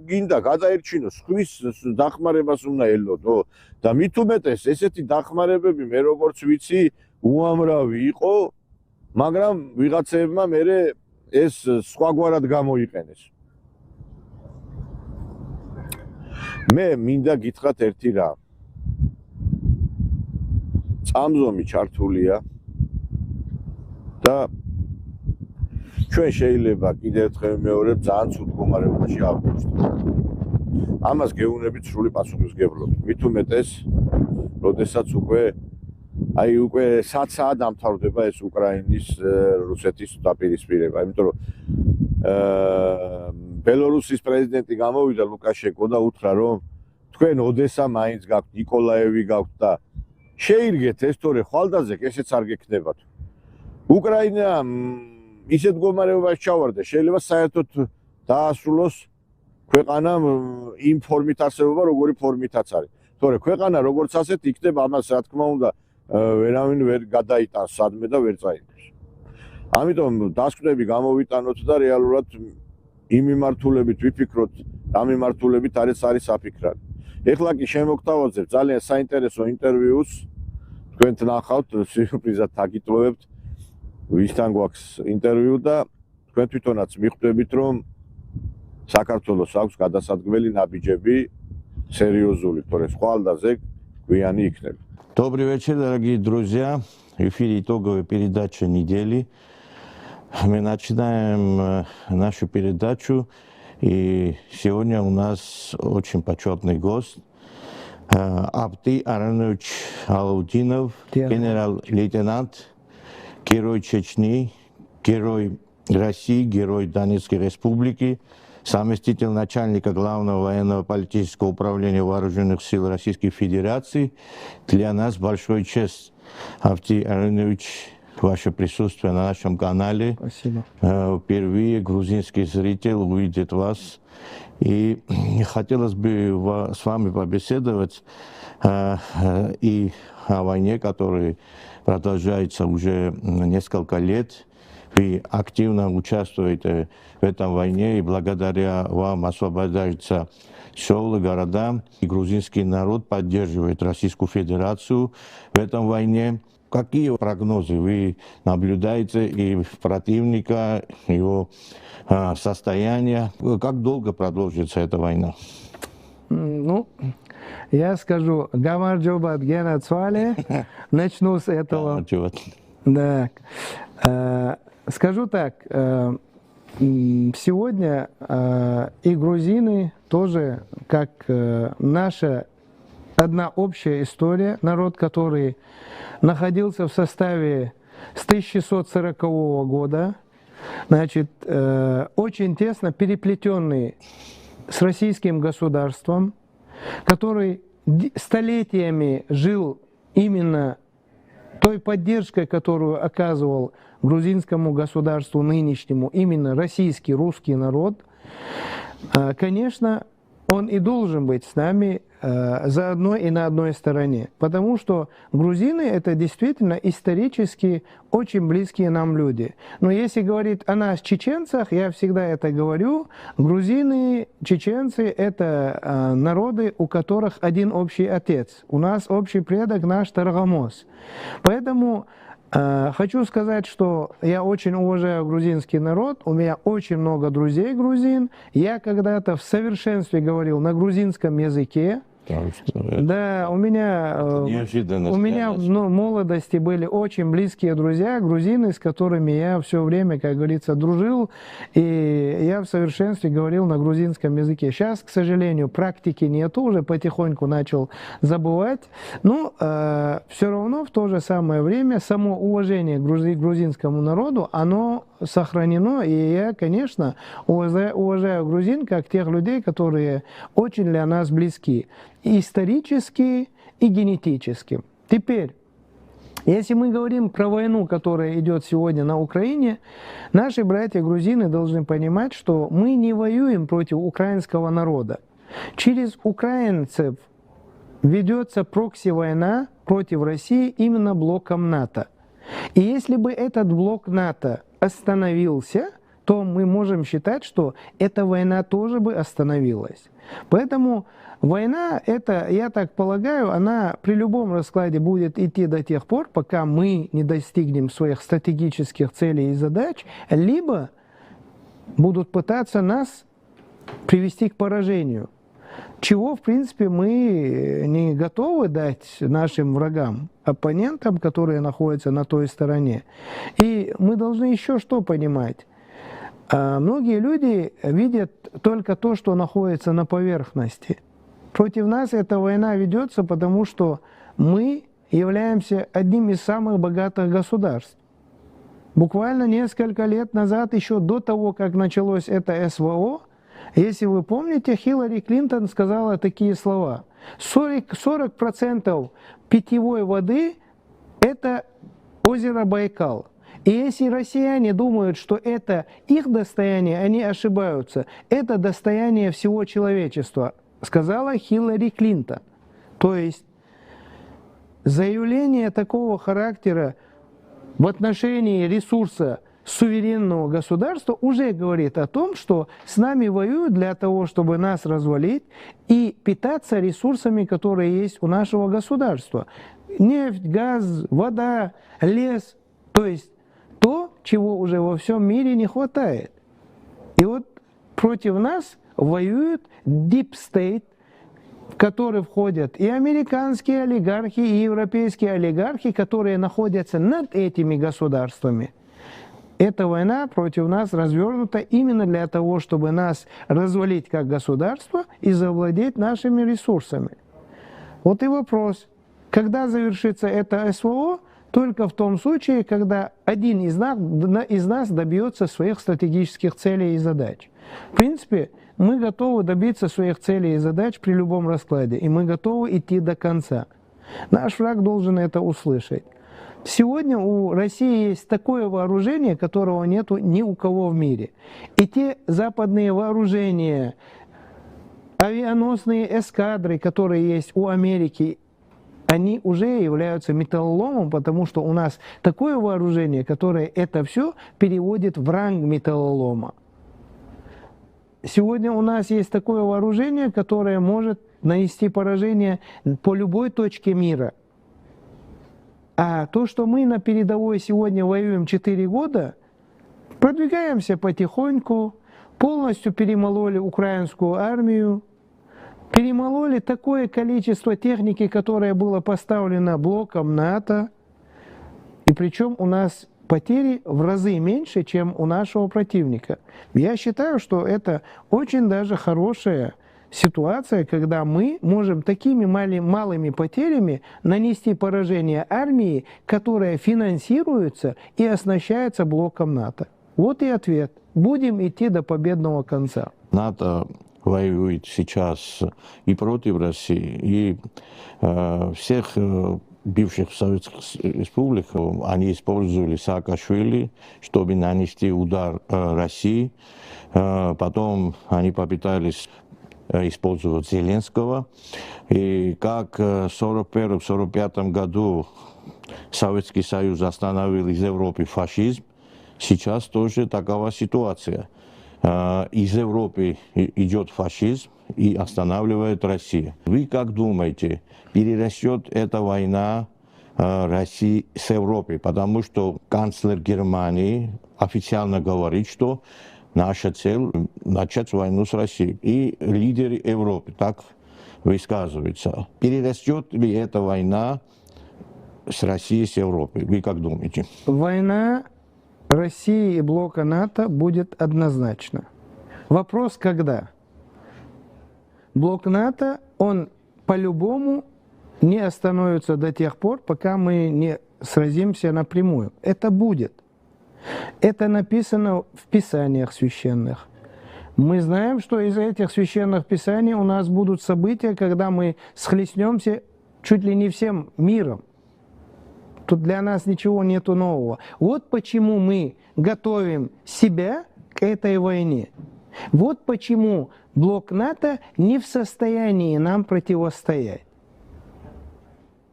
გინდა გადაერჩინო ხვის დახმარებას უნდა ელოდო და მით უმეტეს ესეთი დახმარებები მე როგორც ვიცი უამრავი იყო, მაგრამ ვიღაცებმა მე ეს სხვაგვარად გამოიყენეს. მე მინდა გითხრათ ერთი რა. წამზომი ჩართულია და ჩვენ შეიძლება კიდევ ერთხელ მეორე ძალიან ცუდ მდგომარეობაში ავგვიჩნდეთ. ამას გეუბნებით სრული პასუხისმგებლობით. მით უმეტეს, როდესაც უკვე საცაა დამთავრდება ეს უკრაინის რუსეთის დაპირისპირება, იმიტომ რომ ბელორუსის პრეზიდენტი გამოვიდა ლუკაშენკო და უთხრა რომ თქვენ ოდესა მაინც გაქვთ, ნიკოლაევი გაქვთ და შეირგეთ ეს თორე ხვალდაზე ესეც არ გექნებათ. უკრაინა ისეთ მდგომარეობაში ჩავარდა, შეიძლება საერთოდ დაასრულოს ქვეყანა იმ ფორმით არსებობა, როგორი ფორმითაც არის. თორე ქვეყანა როგორც ასეთი იქნება, ამას რა თქმა უნდა ვერავინ ვერ გადაიტანს სადმე და ვერ წაიღებს. ამიტომ დასკვნები გამოვიტანოთ და რეალურად იმ მიმართულებით ვიფიქროთ, ამ მიმართულებით არის საფიქრანი. ეხლა კი შემოგთავაზებ ძალიან საინტერესო ინტერვიუს, თქვენ ნახავთ, სიურპრიზად დაგიტოვებთ. ვისთან გვაქვს ინტერვიუ და თქვენ თვითონაც მიხვდებით რომ საქართველოს აქვს გადასადგმელი набиჯები серьезული, თორე ხვალდაზე გვიანი იქნება. Добрый вечер, дорогие друзья. В эфире итоговая передача недели. Мы начинаем нашу передачу, и сегодня у нас очень почетный гость. Абди Аронович Алаудинов, генерал-лейтенант, герой Чечни, герой России, герой Донецкой Республики, заместитель начальника Главного военно-политического управления Вооруженных сил Российской Федерации. Для нас большой честь, Абди Аронович, ваше присутствие на нашем канале. Спасибо. Впервые грузинский зритель увидит вас. И хотелось бы с вами побеседовать и о войне, которая продолжается уже несколько лет. Вы активно участвуете в этом войне, и благодаря вам освобождаются села, города. И грузинский народ поддерживает Российскую Федерацию в этом войне. Какие прогнозы вы наблюдаете и противника, его состояние? Как долго продолжится эта война? Ну, я скажу, Гамарджобат Генацвали, начну с этого. Да. Скажу так, сегодня и грузины тоже, как наша одна общая история, народ, который находился в составе с 1640 года, значит, очень тесно переплетенный с российским государством, который столетиями жил именно той поддержкой, которую оказывал грузинскому государству нынешнему именно российский, русский народ. Конечно, он и должен быть с нами заодно и на одной стороне. Потому что грузины — это действительно исторически очень близкие нам люди. Но если говорить о нас, чеченцах, я всегда это говорю, грузины, чеченцы — это народы, у которых один общий отец. У нас общий предок наш Таргамос. Поэтому хочу сказать, что я очень уважаю грузинский народ, у меня очень много друзей грузин. Я когда-то в совершенстве говорил на грузинском языке. Да, у меня в молодости были очень близкие друзья, грузины, с которыми я все время, как говорится, дружил, и я в совершенстве говорил на грузинском языке. Сейчас, к сожалению, практики нету, уже потихоньку начал забывать, но все равно в то же самое время само уважение к грузинскому народу, оно сохранено, и я, конечно, уважаю грузин как тех людей, которые очень для нас близки, и исторически, и генетически. Теперь, если мы говорим про войну, которая идет сегодня на Украине, наши братья-грузины должны понимать, что мы не воюем против украинского народа. Через украинцев ведется прокси-война против России именно блоком НАТО. И если бы этот блок НАТО остановился, то мы можем считать, что эта война тоже бы остановилась. Поэтому война, это, я так полагаю, она при любом раскладе будет идти до тех пор, пока мы не достигнем своих стратегических целей и задач, либо будут пытаться нас привести к поражению, чего, в принципе, мы не готовы дать нашим врагам, оппонентам, которые находятся на той стороне. И мы должны еще что понимать. Многие люди видят только то, что находится на поверхности. Против нас эта война ведется, потому что мы являемся одним из самых богатых государств. Буквально несколько лет назад, еще до того, как началось это СВО, если вы помните, Хиллари Клинтон сказала такие слова: 40% питьевой воды – это озеро Байкал. И если россияне думают, что это их достояние, они ошибаются. Это достояние всего человечества, сказала Хиллари Клинтон. То есть заявление такого характера в отношении ресурса суверенного государства уже говорит о том, что с нами воюют для того, чтобы нас развалить и питаться ресурсами, которые есть у нашего государства. Нефть, газ, вода, лес, то есть то, чего уже во всем мире не хватает. И вот против нас воюют Deep State, в который входят и американские олигархи, и европейские олигархи, которые находятся над этими государствами. Эта война против нас развернута именно для того, чтобы нас развалить как государство и завладеть нашими ресурсами. Вот и вопрос, когда завершится это СВО? Только в том случае, когда один из нас добьется своих стратегических целей и задач. В принципе, мы готовы добиться своих целей и задач при любом раскладе, и мы готовы идти до конца. Наш враг должен это услышать. Сегодня у России есть такое вооружение, которого нету ни у кого в мире. И те западные вооружения, авианосные эскадры, которые есть у Америки, они уже являются металлоломом, потому что у нас такое вооружение, которое это все переводит в ранг металлолома. Сегодня у нас есть такое вооружение, которое может нанести поражение по любой точке мира. А то, что мы на передовой сегодня воюем 4 года, продвигаемся потихоньку, полностью перемололи украинскую армию, перемололи такое количество техники, которое было поставлено блоком НАТО, и причем у нас потери в разы меньше, чем у нашего противника. Я считаю, что это очень даже хорошая ситуация, когда мы можем такими малыми потерями нанести поражение армии, которая финансируется и оснащается блоком НАТО. Вот и ответ. Будем идти до победного конца. НАТО воюет сейчас и против России, и всех бывших советских республик, они использовали Саакашвили, чтобы нанести удар России. Потом они попытались использовать Зеленского. И как в 1941-1945 году Советский Союз остановил из Европы фашизм, сейчас тоже такова ситуация. Из Европы идет фашизм и останавливает Россию. Вы как думаете, перерастет эта война России с Европой? Потому что канцлер Германии официально говорит, что наша цель – начать войну с Россией. И лидеры Европы так высказываются. Перерастет ли эта война с Россией, с Европой? Вы как думаете? Война России и блока НАТО будет однозначно. Вопрос когда? Блок НАТО, он по-любому не остановится до тех пор, пока мы не сразимся напрямую. Это будет. Это написано в Писаниях священных. Мы знаем, что из этих священных писаний у нас будут события, когда мы схлестнемся чуть ли не всем миром. Тут для нас ничего нету нового. Вот почему мы готовим себя к этой войне. Вот почему блок НАТО не в состоянии нам противостоять.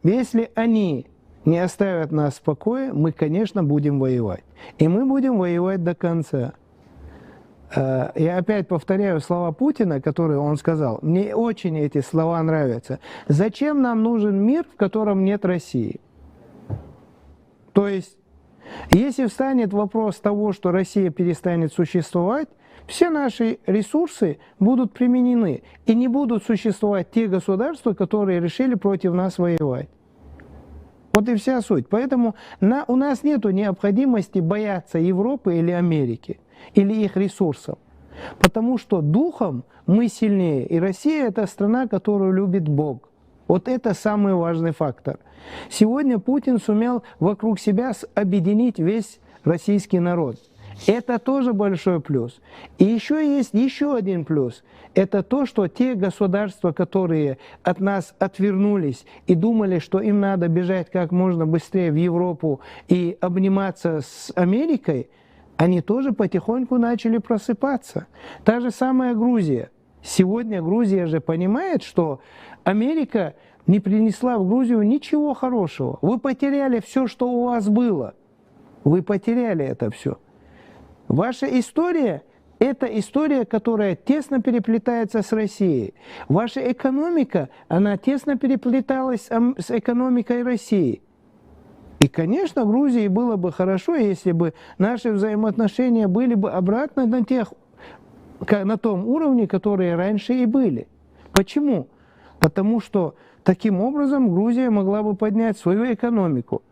Если они не оставят нас в покое, мы, конечно, будем воевать. И мы будем воевать до конца. Я опять повторяю слова Путина, которые он сказал. Мне очень эти слова нравятся. Зачем нам нужен мир, в котором нет России? То есть, если встанет вопрос того, что Россия перестанет существовать, все наши ресурсы будут применены, и не будут существовать те государства, которые решили против нас воевать. Вот и вся суть. Поэтому у нас нет необходимости бояться Европы или Америки, или их ресурсов. Потому что духом мы сильнее, и Россия – это страна, которую любит Бог. Вот это самый важный фактор. Сегодня Путин сумел вокруг себя объединить весь российский народ. Это тоже большой плюс. И еще есть еще один плюс. Это то, что те государства, которые от нас отвернулись и думали, что им надо бежать как можно быстрее в Европу и обниматься с Америкой, они тоже потихоньку начали просыпаться. Та же самая Грузия. Сегодня Грузия же понимает, что Америка не принесла в Грузию ничего хорошего. Вы потеряли все, что у вас было. Вы потеряли это все. Ваша история – это история, которая тесно переплетается с Россией. Ваша экономика, она тесно переплеталась с экономикой России. И, конечно, Грузии было бы хорошо, если бы наши взаимоотношения были бы обратно на том уровне, которые раньше и были. Почему? Потому что таким образом Грузия могла бы поднять свою экономику.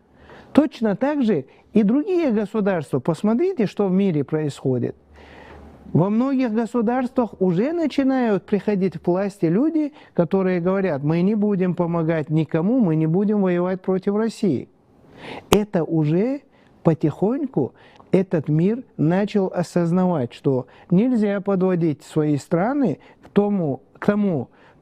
Точно так же и другие государства. Посмотрите, что в мире происходит. Во многих государствах уже начинают приходить к власти люди, которые говорят, мы не будем помогать никому, мы не будем воевать против России. Это уже потихоньку этот мир начал осознавать, что нельзя подводить свои страны к тому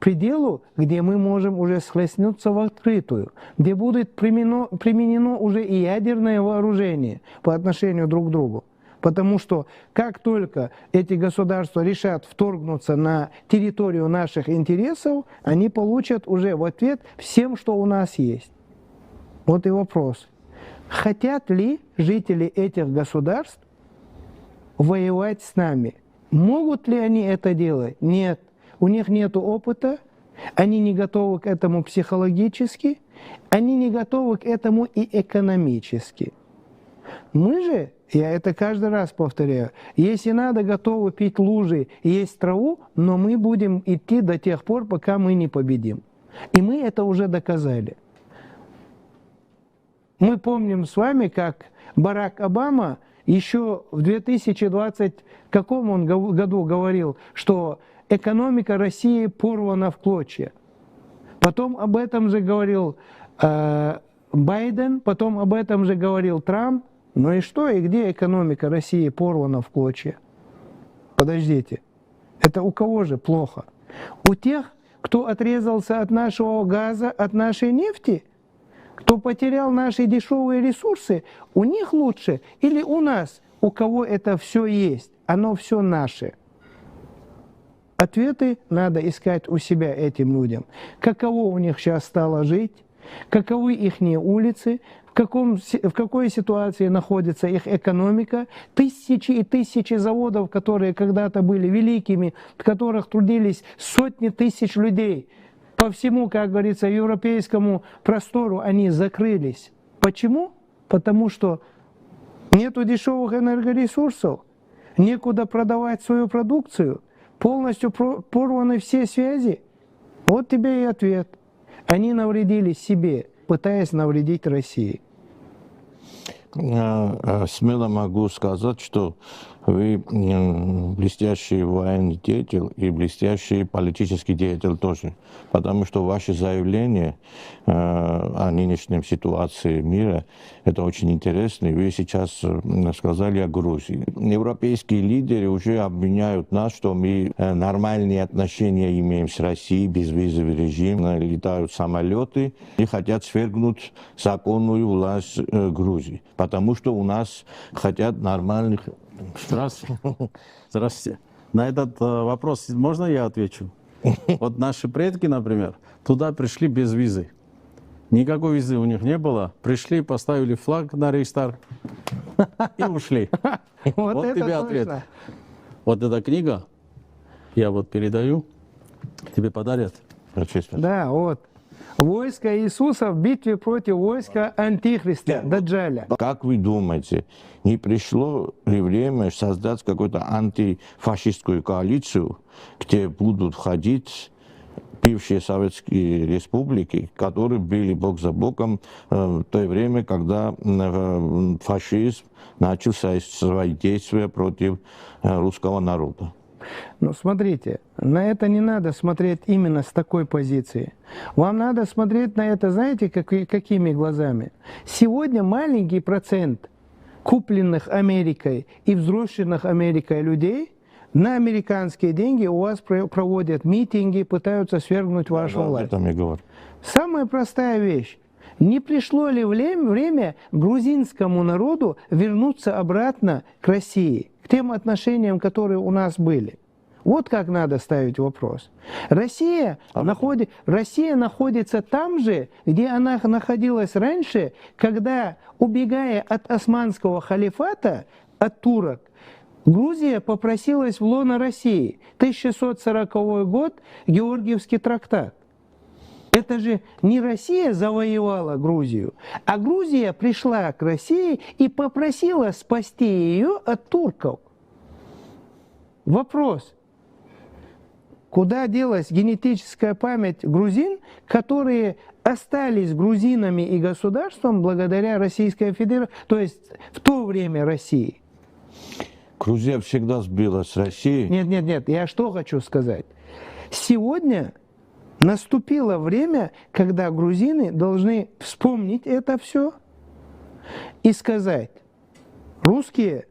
пределу, где мы можем уже схлестнуться в открытую, где будет применено уже и ядерное вооружение по отношению друг к другу. Потому что как только эти государства решат вторгнуться на территорию наших интересов, они получат уже в ответ всем, что у нас есть. Вот и вопрос. Хотят ли жители этих государств воевать с нами? Могут ли они это делать? Нет. У них нет опыта, они не готовы к этому психологически, они не готовы к этому и экономически. Мы же, я это каждый раз повторяю, если надо, готовы пить лужи и есть траву, но мы будем идти до тех пор, пока мы не победим. И мы это уже доказали. Мы помним с вами, как Барак Обама еще в 2020 каком он году говорил, что экономика России порвана в клочья. Потом об этом же говорил Байден, потом об этом же говорил Трамп. Ну и что, и где экономика России порвана в клочья? Подождите, это у кого же плохо? У тех, кто отрезался от нашего газа, от нашей нефти? Кто потерял наши дешевые ресурсы? У них лучше или у нас, у кого это все есть? Оно все наше. Ответы надо искать у себя этим людям. Каково у них сейчас стало жить, каковы их улицы, в какой ситуации находится их экономика, тысячи и тысячи заводов, которые когда-то были великими, в которых трудились сотни тысяч людей. По всему, как говорится, европейскому простору они закрылись. Почему? Потому что нету дешевых энергоресурсов, некуда продавать свою продукцию, полностью порваны все связи. Вот тебе и ответ. Они навредили себе, пытаясь навредить России. Смело могу сказать, что вы блестящий военный деятель и блестящий политический деятель тоже. Потому что ваши заявления о нынешней ситуации мира, это очень интересно. Вы сейчас сказали о Грузии. Европейские лидеры уже обвиняют нас, что мы нормальные отношения имеем с Россией, безвизовый режим, летают самолеты и хотят свергнуть законную власть Грузии. Потому что у нас хотят нормальных... Здравствуйте. Здравствуйте. На этот вопрос можно я отвечу? Вот наши предки, например, туда пришли без визы. Никакой визы у них не было. Пришли, поставили флаг на Рейхстаг и ушли. Вот тебе ответ. Вот эта книга я вот передаю, тебе подарят. Да, вот. Войско Иисуса в битве против войска Антихриста, Даджаля. Как вы думаете, не пришло ли время создать какую-то антифашистскую коалицию, где будут входить бывшие советские республики, которые были бок за боком в то время, когда фашизм начал свои действия против русского народа? Ну, смотрите, на это не надо смотреть именно с такой позиции. Вам надо смотреть на это, знаете, какими глазами? Сегодня маленький процент купленных Америкой и взросленных Америкой людей на американские деньги у вас проводят митинги, пытаются свергнуть вашу власть. Об этом я говорю. Самая простая вещь. Не пришло ли время грузинскому народу вернуться обратно к России, к тем отношениям, которые у нас были? Вот как надо ставить вопрос. Россия находится там же, где она находилась раньше, когда, убегая от османского халифата, от турок, Грузия попросилась в лоно России. 1640 год, Георгиевский трактат. Это же не Россия завоевала Грузию, а Грузия пришла к России и попросила спасти ее от турков. Вопрос. Куда делась генетическая память грузин, которые остались грузинами и государством благодаря Российской Федерации, то есть в то время России? Грузия всегда сбилась с Россией. Нет, я что хочу сказать. Сегодня наступило время, когда грузины должны вспомнить это все и сказать: русские,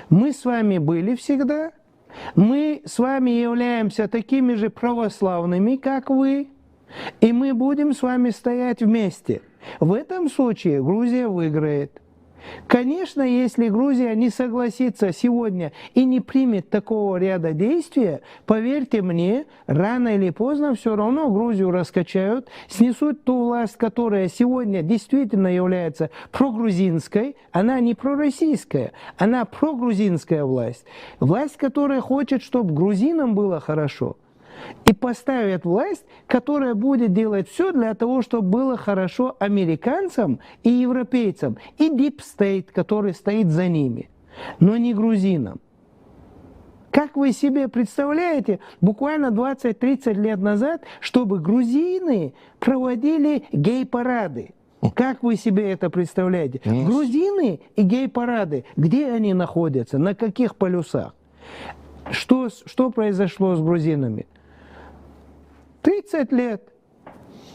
мы с вами были всегда, мы с вами являемся такими же православными, как вы, и мы будем с вами стоять вместе. В этом случае Грузия выиграет. Конечно, если Грузия не согласится сегодня и не примет такого ряда действий, поверьте мне, рано или поздно все равно Грузию раскачают, снесут ту власть, которая сегодня действительно является прогрузинской, она не пророссийская, она прогрузинская власть. Власть, которая хочет, чтобы грузинам было хорошо. И поставят власть, которая будет делать все для того, чтобы было хорошо американцам и европейцам, и Deep State, который стоит за ними, но не грузинам. Как вы себе представляете, буквально 20-30 лет назад, чтобы грузины проводили гей-парады? Как вы себе это представляете? Грузины и гей-парады, где они находятся, на каких полюсах? Что произошло с грузинами? 30 лет.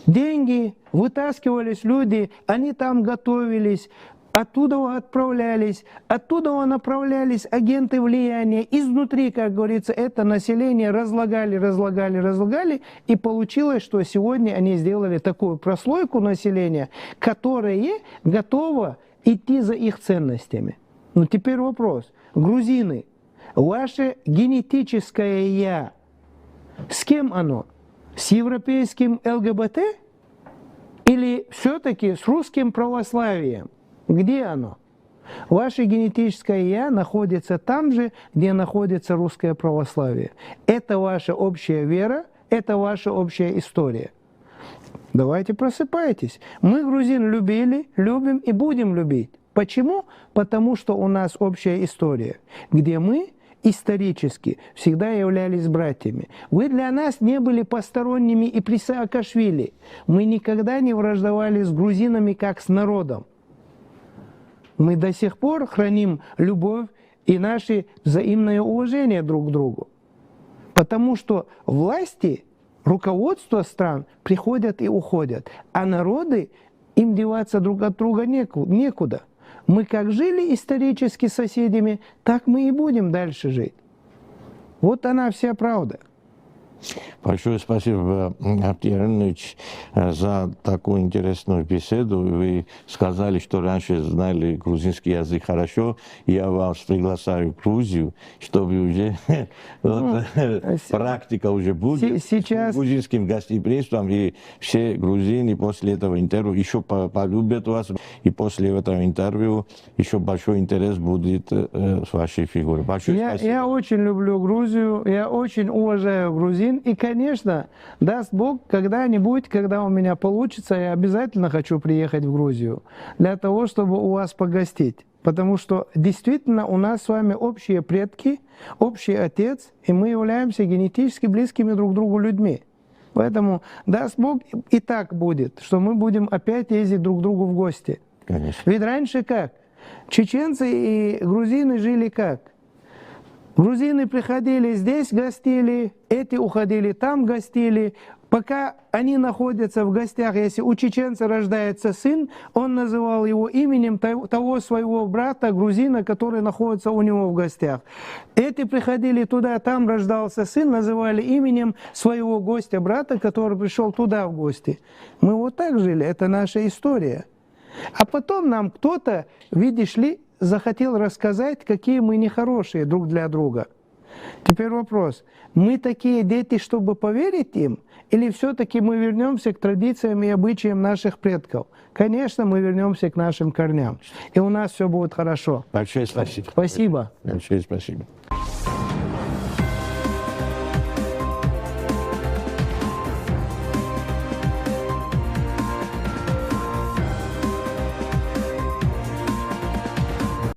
Деньги, вытаскивались люди, они там готовились, оттуда отправлялись агенты влияния. Изнутри, как говорится, это население разлагали, и получилось, что сегодня они сделали такую прослойку населения, которая готова идти за их ценностями. Ну теперь вопрос. Грузины, ваше генетическое «я» С кем оно? С европейским ЛГБТ? Или все-таки с русским православием? Где оно? Ваше генетическое «я» находится там же, где находится русское православие. Это ваша общая вера, это ваша общая история. Давайте просыпайтесь. Мы грузин любили, любим и будем любить. Почему? Потому что у нас общая история, где мы исторически всегда являлись братьями. Вы для нас не были посторонними и при Саакашвили. Мы никогда не враждовали с грузинами как с народом. Мы до сих пор храним любовь и наше взаимное уважение друг к другу. Потому что власти, руководство стран приходят и уходят, а народы, им деваться друг от друга некуда. Мы как жили исторически с соседями, так мы и будем дальше жить. Вот она вся правда. Большое спасибо, Артем Иванович, за такую интересную беседу. Вы сказали, что раньше знали грузинский язык хорошо. Я вас приглашаю в Грузию, чтобы уже практика уже будет с грузинским гостеприимством. И все грузины после этого интервью еще полюбят вас. И после этого интервью еще большой интерес будет с вашей фигурой. Большое спасибо. Я очень люблю Грузию, я очень уважаю грузин. И, конечно, даст Бог, когда-нибудь, когда у меня получится, я обязательно хочу приехать в Грузию для того, чтобы у вас погостить. Потому что действительно у нас с вами общие предки, общий отец, и мы являемся генетически близкими друг к другу людьми. Поэтому, даст Бог, и так будет, что мы будем опять ездить друг к другу в гости. Конечно. Ведь раньше как? Чеченцы и грузины жили как? Грузины приходили здесь, гостили, эти уходили там, гостили. Пока они находятся в гостях, если у чеченца рождается сын, он называл его именем того своего брата, грузина, который находится у него в гостях. Эти приходили туда, там рождался сын, называли именем своего гостя, брата, который пришел туда в гости. Мы вот так жили, это наша история. А потом нам кто-то, видишь ли, захотел рассказать, какие мы нехорошие друг для друга. Теперь вопрос. Мы такие дети, чтобы поверить им? Или все-таки мы вернемся к традициям и обычаям наших предков? Конечно, мы вернемся к нашим корням. И у нас все будет хорошо. Большое спасибо. Спасибо. Большое спасибо.